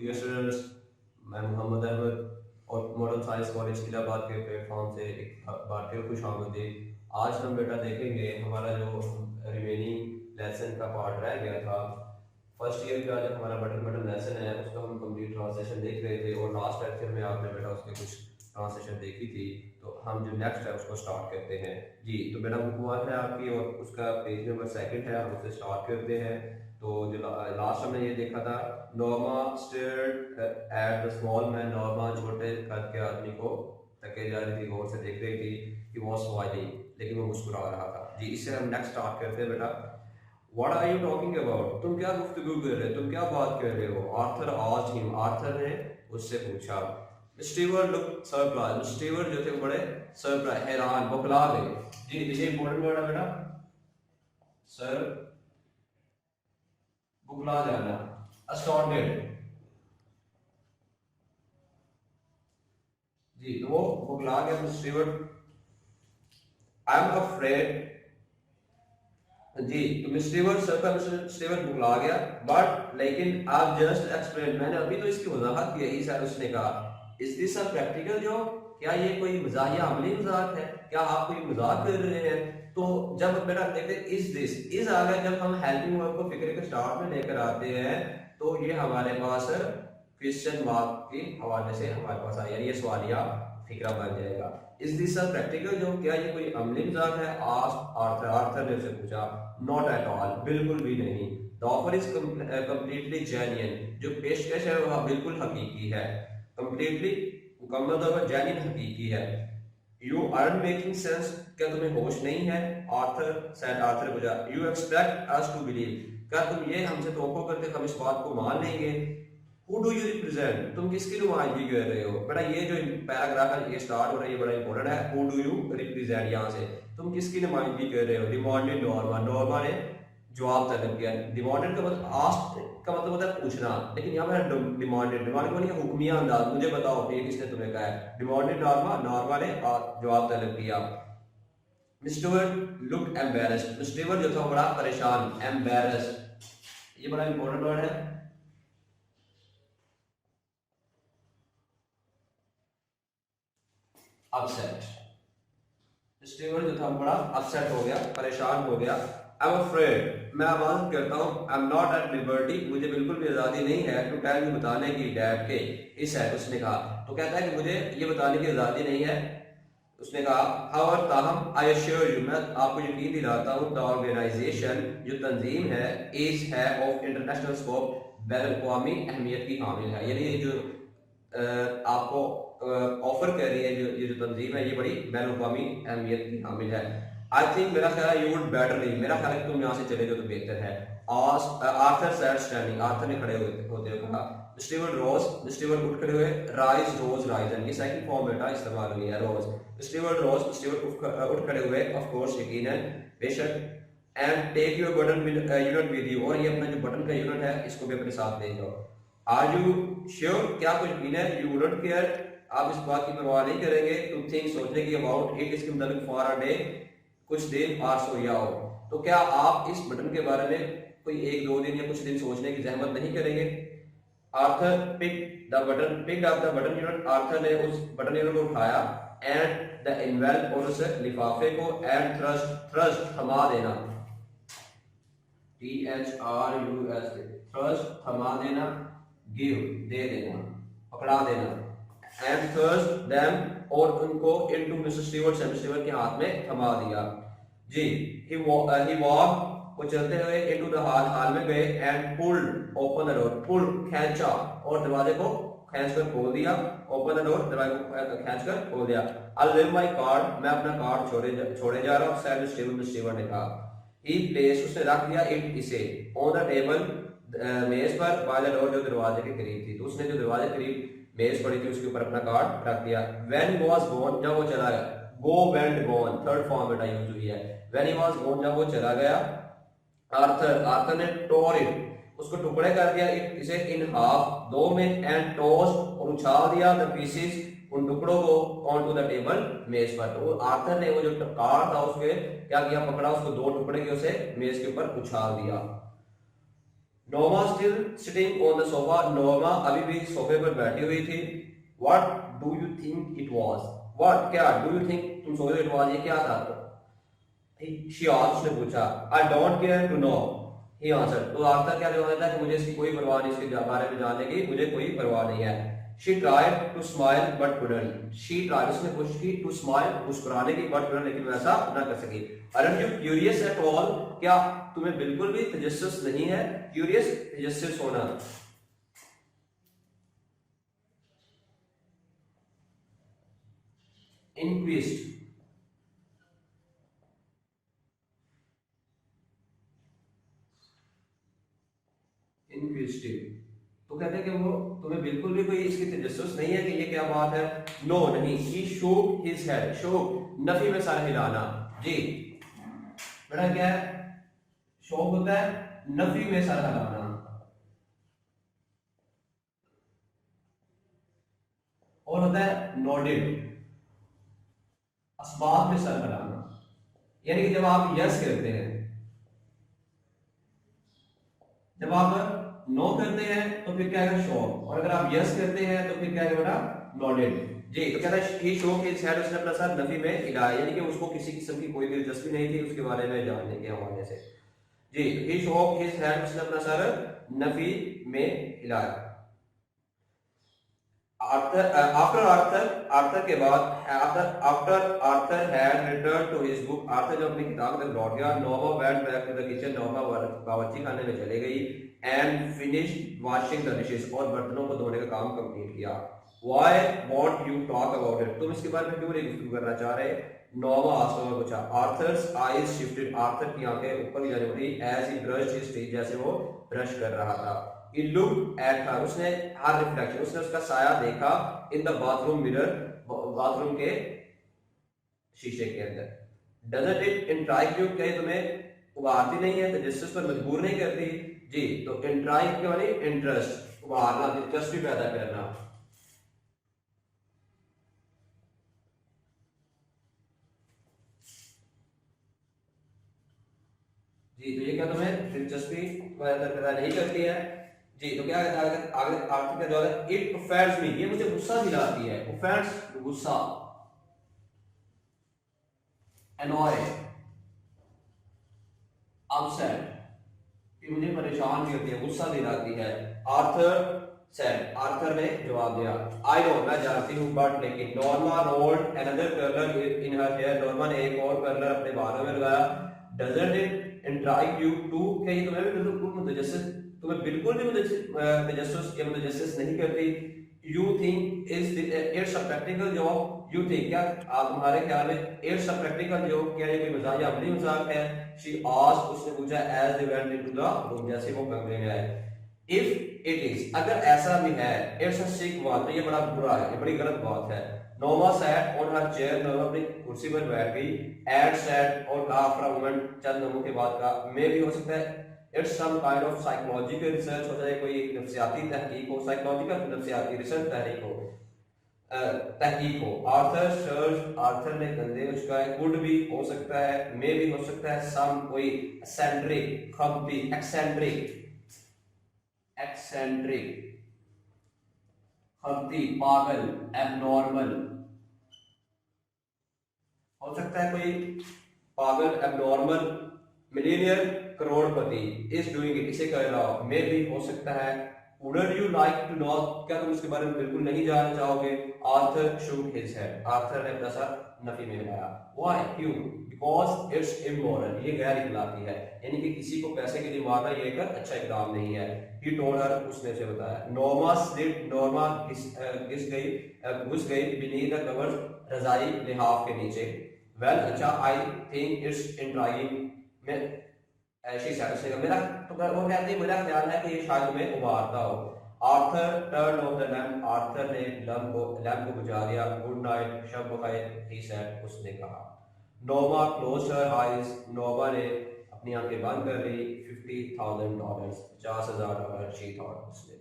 Dear students, मैं मोहम्मद अहमद और modern science college Allahabad के प्लेटफॉर्म से एक बार फिर खुश आमदीद। आज हम बेटा देखेंगे हमारा जो रिमेनिंग लेसन का पार्ट रह गया था। फर्स्ट ईयर का जो हमारा बटन बटन लेसन है उसका हम कंप्लीट ट्रांसलेशन देख रहे थे और लास्ट लेक्चर में आपने बेटा उसके कुछ ट्रांसलेशन देखी थी। तो हम जो नेक्स्ट है उसको स्टार्ट करते हैं जी। तो बेटा बुक वन है आपकी और उसका पेज नंबर सेकंड है, हम उससे स्टार्ट करते हैं। तो जो लास्ट हमने ये देखा था, Norma stared at the small man. Norma छोटे कद के आदमी को तके जा रही थी, गौर से देख रही थी। ही वाज स्माइलिंग, लेकिन वो मुस्कुरा रहा था जी। इससे हम नेक्स्ट स्टार्ट करते हैं बेटा। What are you talking about? तुम क्या गुफ्तगू कर रहे हो, तुम क्या बात कर रहे हो? आर्थर आस्क्ड हिम, आर्थर ने उससे पूछा। स्टीवर्ट लुक सरप्राइज, स्टीवर्ट जो थे बड़े सरप्राइज, हैरान, बौखला गए जी। ये इंपॉर्टेंट वर्ड है बेटा, सर बुखला जाना, अस्टॉन्डेड जी। तो वो बुखला गया स्टीवर्ट। आई एम अफ्रेड जी। तो मिस्टर स्टीवर्ट बुखला गया, बट लेकिन आप जस्ट एक्सप्लेन, मैंने अभी तो इसकी वजाहत की है सर। उसने कहा is this a practical job? क्या ये कोई मजाहिया अमली मजाक है? क्या आप कोई मजाक कर रहे हैं? तो जब बेटा देखते इज दिस, इज आ गया जब हम हेल्पिंग वर्ब को फिक्र के स्टार्ट में लेकर आते हैं, तो ये हमारे पास क्वेश्चन मार्क के हवाले से हमारे पास आया, ये सवालिया फिक्रा बन जाएगा। Is this a practical job? क्या ये कोई अमली मजाक है? आर्थर, आर्थर ने उससे पूछा। नॉट एट ऑल, बिल्कुल भी नहीं। The offer is completely genuine, जो पेशकश है वह बिल्कुल हकीकी है। कंप्लीटली मुकम्मल तौर पर जेन्युइन हकीकी है। यू आरंट मेकिंग सेंस, क्या तुम्हें होश नहीं है? आर्थर सेड, आर्थर ने पूछा। You expect us to believe, क्या तुम ये हमसे तवक्को करते हम इस बात को मान लेंगे? Who do you represent, तुम किसकी नुमाइंदगी कर रहे हो? बेटा ये जो पैराग्राफ है ये स्टार्ट हो रहा है, ये बड़ा इंपॉर्टेंट है। Who do you represent, यहाँ से तुम किसकी नुमाइंदगी कर रहे हो? डिमांडेड नॉर्मा, नॉर्मा ने जवाब तलब किया। डिमांडेड का मतलब आस्क का मतलब होता है पूछना, लेकिन यहाँ पर डिमांडेड, डिमांड का मतलब हुक्मिया अंदाज, मुझे बताओ ये किसने तुम्हें कहा है? डिमांडेड नॉर्मा, नॉर्मा ने जवाब तलब किया। मिस्टर लुक एम्बेरस्ड, मिस्टर जो था बड़ा परेशान, एम्बेरस्ड ये बड़ा इंपॉर्टेंट वर्ड है। अपसेट, स्टीवर्ट जो था बड़ा अपसेट हो गया, परेशान हो गया। आई एम अफ्रेड, मैं आवाज करता हूँ। I am not at liberty, मुझे बिल्कुल भी आजादी नहीं है टू टेल यू, बताने की, डैड के इस है उसने कहा। तो कहता है कि मुझे ये बताने की आजादी नहीं है। उसने कहा हाउएवर, ताहम, आई एश्योर यू, मैं आपको यकीन दिलाता हूँ, द ऑर्गेनाइजेशन जो तंजीम है, इज है ऑफ इंटरनेशनल स्कोप, बैन अवी अहमियत की हामिल है। यानी ये जो आपको ऑफर कर रही है, जो ये जो तंजीम है ये बड़ी बैन अवी अहमियत की हामिल है। आई थिंक, मेरा ख्याल है, यू वुड बेटर लीव, मेरा ख्याल है तुम यहाँ से चले जाओ तो बेहतर है। आर्थर सैड स्टैंडिंग, आर्थर ने खड़े होते हुए कहा। स्टीवर्ट रोज, स्टीवर्ट उठ खड़े हुए। राइज, रोज, राइजन, ये सेकंड फॉर्म बेटा इस्तेमाल हुई है, रोज। स्टीवर्ट रोज, स्टीवर्ट उठ खड़े हुए, ऑफ कोर्स यकीनन, बेशक। And take your button unit with you, और ये अपना जो बटन का यूनिट है इसको भी अपने साथ ले जाओ। आर यू श्योर, क्या कुछ यकीन है? यू वुडंट केयर, आप इस बात की परवाह नहीं करेंगे। टू थिंक, सोचने की, अबाउट इट, इसके मतलब फॉर अ डे, कुछ दिन, आर सो या हो। तो क्या आप इस बटन के बारे में कोई एक दो दिन या कुछ दिन सोचने की जहमत नहीं करेंगे? Arthur pick the button, pick up the button unit, Arthur ने उस बटन यूनिट को उठाया। एंड द एनवेलप, और उस लिफाफे को। एंड थ्रस्ट, थ्रस्ट थमा देना, THRUST, थ्रस्ट थमा देना, गिव दे देना, पकड़ा देना। एंड थ्रस्ट देम, और उनको इनटू मिस्टर स्टीवर्ट के हाथ में थमा दिया जी। ही वॉक, वो चलते हुए इनटू द हॉल, हॉल में गए। And pulled open the door, pull खींचा, और दरवाजे को खींचकर खोल दिया। ओपन द डोर, दरवाजे को खींचकर खोल दिया। आई लीव माय कार्ड, मैं अपना कार्ड छोड़े जा रहा हूँ, सैड स्टीवर्ट ने कहा। ही प्लेस, उसने रख दिया, इट इसे, ऑन द टेबल, मेज पर, बाय द डोर, जो दरवाजे के करीब थी। तो उसने जो दरवाजे के करीब मेज पड़ी थी उसके ऊपर अपना कार्ड रख दिया। व्हेन ही वाज गॉन, जब वो चला गया। गो, वेंट, गॉन, थर्ड फॉर्म बेटा यूज हुई है। व्हेन ही वाज गॉन, जब वो चला गया। आर्थर, आर्थर ने टोर इट, उसको टुकड़े कर दिया, इट इसे, इन हाफ, दो में। एंड टॉस, और उछाल दिया, द पीसेस, उन टुकड़ों को, ऑन टू द टेबल, मेज पर। तो आर्थर ने वो जो कार्ड था उसके क्या किया, पकड़ा, उसको दो टुकड़े के उसे मेज के ऊपर उछाल दिया। Noma still sitting on the sofa, Noma अभी भी सोफे पर बैठी हुई थी। What do you think it was, what क्या डू यू थिंक तुम सोचो इट वाज, ये क्या था? शी आस्क्ड, उसने पूछा। I don't care to know, he answered. तो आर्थर क्या जवाब देता है कि मुझे इसकी कोई परवाह नहीं, इसके बारे में जानने की मुझे कोई परवाह नहीं है। She tried to smile but couldn't, she tried उसने कोशिश की टू स्माइल मुस्कुराने की, बट कुडंट लेकिन वैसा ना कर सकी। Are you curious at all, क्या तुम्हें बिल्कुल भी तजस्सुस नहीं है? क्यूरियस तजस्सुस होना। इंक्विस्ट, इंक्विजिटिव। तो कहते हैं कि वो तुम्हें बिल्कुल भी कोई इसकी तजस्सुस नहीं है कि ये क्या बात है? नो नहीं। ही शोक हिज हेड, शोक नफी में सर हिलाना। जी बेटा क्या है? शोक होता है नफी में सर हिलाना, और होता है नोडेड, असबाब में सर हिलाना। यानी कि जब आप यस कहते हैं, जब आप नो करते हैं तो फिर क्या है? शोक। और अगर आप यस करते हैं तो फिर क्या है बेटा? नोडेड। जी तो कहता है ही शोक हिज हेड, उसने अपना सर नफी में हिलाया, यानी कि उसको किसी किस्म की कोई दिलचस्पी नहीं थी उसके बारे में जानने के हवाले से। जी ही शोक हिज हेड, उसने अपना सर नफी में हिलाया। आर्थर आफ्टर आर्थर, आर्थर के बाद, after Arthur had return to his book, Arthur जब अपनी किताब तक लौट गया, Noma went back to the kitchen, Noma बावर्ची खाने में चले गई। And finished washing the dishes, और बर्तनों को धोने का काम कंप्लीट किया। Why want you talk about it, तुम इसके बारे में क्यों नहीं गुफ्तगू करना चाह रहे? नोमा आस्क्ड, ने पूछा। आर्थर्स आईज शिफ्टेड, आर्थर की आंखें ऊपर की जाने उठी, as he brushed his teeth, जैसे वो ब्रश कर रहा था। He looked at her, उसने हर रिफ्लेक्शन, उसने उसका साया देखा। In the bathroom mirror, bathroom के शीशे के अंदर। Doesn't it intrigue you, क्या ये तुम्हें उभारती नहीं है, तजस्सुस पर मजबूर नहीं करती? जी तो इंट्राइग क्या वाली? इंटरेस्ट, उभारना, दिलचस्पी पैदा करना। जी तो ये क्या तुम्हें दिलचस्पी पैदा नहीं करती है? जी तो क्या कहता है आगे? आर्थिक का जवाब है इट ऑफेंड्स मी, ये मुझे गुस्सा दिलाती है। ऑफेंड्स गुस्सा, एनॉय, अपसेट, ये मुझे परेशान करती है, गुस्सा दिलाती है। आर्थर सेड, आर्थर ने जवाब दिया। आई नो, मैं जानती हूँ, बट लेकिन। नॉर्मा रोल्ड अनदर कर्लर इन हर हेयर, नॉर्मा ने एक और कर्लर अपने बालों में लगाया। डजंट इट इंट्राइग यू टू, क्या ये तुम्हें भी बिल्कुल मुतजस्सिस, तुम्हें बिल्कुल भी तजस्सुस या मुतजस्सिस नहीं करती? You think is it's a practical job, you think क्या आप तुम्हारे ख्याल में इट्स अ प्रैक्टिकल जॉब, क्या ये कोई मजाक या अमली मजाक है? शी आस्क्ड, उसने पूछा। As they went into the room, जैसे वो कमरे में आए। इफ इट इज, अगर ऐसा भी है, इट्स अ सिक वन, तो ये बड़ा बुरा है, ये बड़ी गलत बात है। नोमा सैट ऑन हर चेयर, नोमा अपनी कुर्सी पर बैठ गई। एड सैट, और कहा आफ्टर अ मोमेंट, चंद लम्हों के बाद का, मे भी हो सकता है it's some kind of psychological research, हो जाए कोई नफ्सियाती तहकीक हो, साइकोलॉजिकल नफ्सियाती रिसर्च तहरीक हो, तहकीक हो। आर्थर सर्च, आर्थर ने कंधे उचकाए। कुड भी हो सकता है, मे भी हो सकता है, सम कोई, एक्सेंट्रिक खबती, एक्सेंट्रिक, एक्सेंट्रिक खबती, पागल, एबनॉर्मल, हो सकता है कोई पागल, एबनॉर्मल, मिलीनियर, करोड़पति, इज डूइंग इट, इसे कर रहा हो। मे भी हो सकता है। Wouldn't you like to know, क्या तुम इसके बारे में बिल्कुल नहीं जानना चाहोगे? Arthur shook his head, Arthur ने अपना सर नफी में हिलाया। व्हाई, क्यों? बिकॉज इट्स इमोरल, ये गैर इखलाकी है, यानी कि किसी को पैसे के लिए मारना ये एक अच्छा इकदाम नहीं है। ही टोल्ड हर, उसने उसे बताया। नोमा स्लिप, नोमा घुस गई बीनीथ द कवर्स, रजाई लिहाफ के नीचे। वेल अच्छा, आई थिंक इट्स इंट्राइगिंग, मैं ऐसी साइड मेरा, तो वो कहते हैं मेरा ख्याल है कि ये शायद तुम्हें उभारता हो। Arthur turn off the lamp, Arthur ने लैम्प को बुझा दिया। गुड नाइट, शब बखैर, ही सेड, उसने कहा। नोमा क्लोज हर आईज, नोमा ने अपनी आंखें बंद कर ली। $50,000, $50,000, शी थॉट, उसने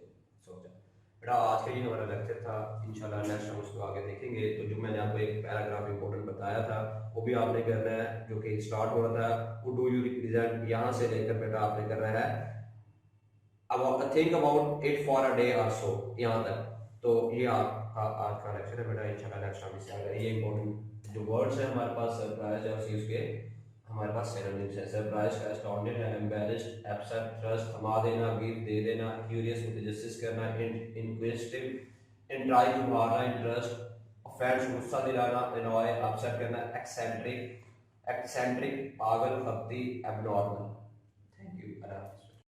सोचा। बेटा आज का ये हमारा लेक्चर था, इंशाल्लाह नेक्स्ट हम उसको आगे देखेंगे। तो जो मैंने आपको एक पैराग्राफ इंपॉर्टेंट बताया था वो भी आपने करना है, जो कि स्टार्ट हो रहा था वो डू यू रिप्रेजेंट, यहाँ से लेकर बेटा आपने करना है think about it for a day और सो, यहाँ तक। तो ये आपका आज का लेक्चर है बेटा, इंशाल्लाह नेक्स्ट टाइम इससे आगे ये इंपॉर्टेंट जो वर्ड्स है हमारे पास सरप्राइज है उसी उसके हमारे पास सिनोनिम्स है। सरप्राइज का एस्टॉन्डेड है, एम्बैरेस्ड, अपसेट, ट्रस्ट, थमा देना, गिव दे देना, क्यूरियस मुतजस्सिस करना, इंक्विजिटिव, इंट्राइग उभारना, इंटरेस्ट, ऑफेंस गुस्सा दिलाना, एनॉय अपसेट करना, एक्सेंट्रिक पागल, खपती, एबनॉर्मल। Thank you.